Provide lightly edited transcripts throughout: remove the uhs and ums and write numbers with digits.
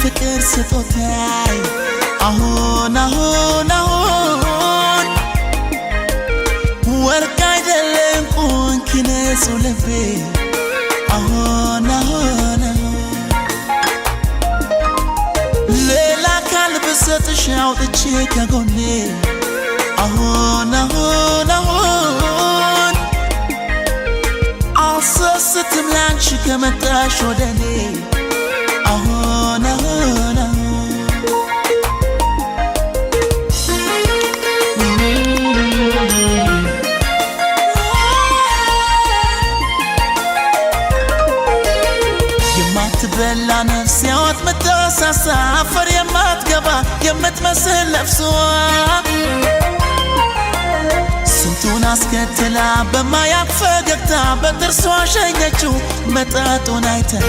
የፍቅር ስጦታዬ አሁን ወርቅ አይደለም ቁንኪነሱ ልቤ አሁን ሌላ ካል ብሰጥሽ አውጥቼ ከጎኔ አሁን አልሰስትም ላንቺ ከመጣሽ ወደኔ አሁን የማትበላ ነፍስ ያወት ምታሳሳ አፈር የማትገባ የምትመስል ነፍሷ ስንቱን አስከትላ በማያቅ ፈገግታ በጥርሷ ሸኘችው መጠጡን አይተን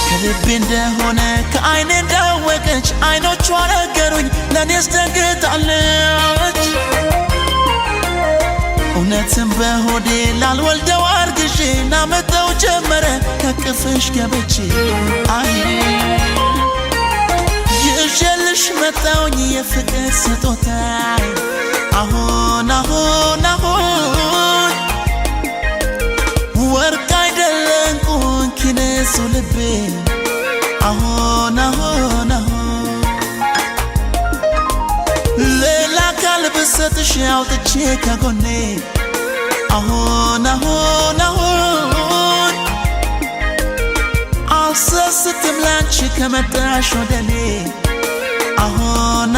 ከልቤ እንደሆነ ከአይኔ እንዳወቀች አይኖቿ ነገሩኝ ለኔስ ደንግጣለች እውነትም በሆዴ ላልወልደው አርግዤ ናመጣው ጀመረ ከቅፍሽ ገብቼ ይዤልሽ መጣውኝ የፍቅር ስጦታዬ አሁን ወርቅ አይደለም ቁንኪነሱ ልቤ አሁን ሌላ ካል ብሰጥሽ አውጥቼ ከጎኔ አሁን አልሰስትም ላንቺ ከመጣሽ ወደኔ አሁን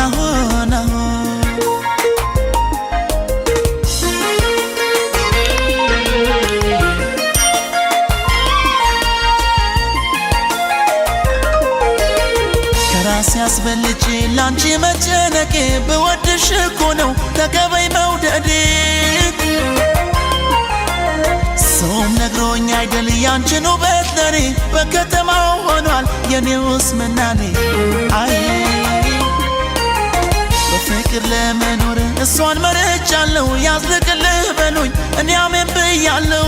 ከራሴ አስበልጬ ላንቺ መጨነቄ ብወድሽ እኮ ነው ተቀበይ መውደዴ ሰውም ነግሮኝ አይደል ያንቺን ውበት ለኔ በከተማው ሆኗል የኔውስ መናኔ በፍቅር ለመኖር እሷን መርጫለሁ ያዝልቅልህ በሉኝ እኔ አሜን ብያለሁ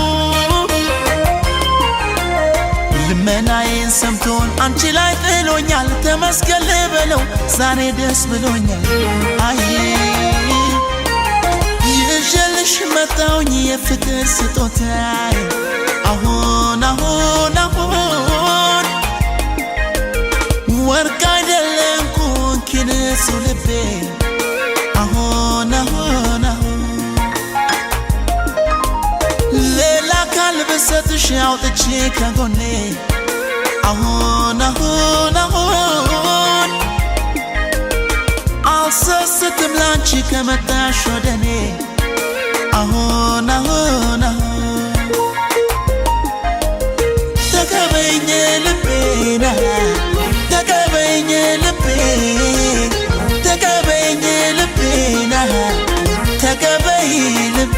ልመናዬን ሰምቶን አንቺ ላይ ጥሎኛል ተመስገን ልበለው ዛሬ ደስ ብሎኛል ይዤልሽ መጣውኝ የፍቅር ስጦታዬ አሁን ወርቅ አይደለም ቁንኪነሱ ልቤ አሁን ሌላ ካል ብሰጥሽ አውጥቼ ከጎኔ አሁን አልሰስትም ላንቺ ከመጣሽ ወደኔ አሁን ተቀበይኝ ልቤና ተቀበይኝ ልቤ ተቀበይኝ ልቤና ተቀበይ ልቤ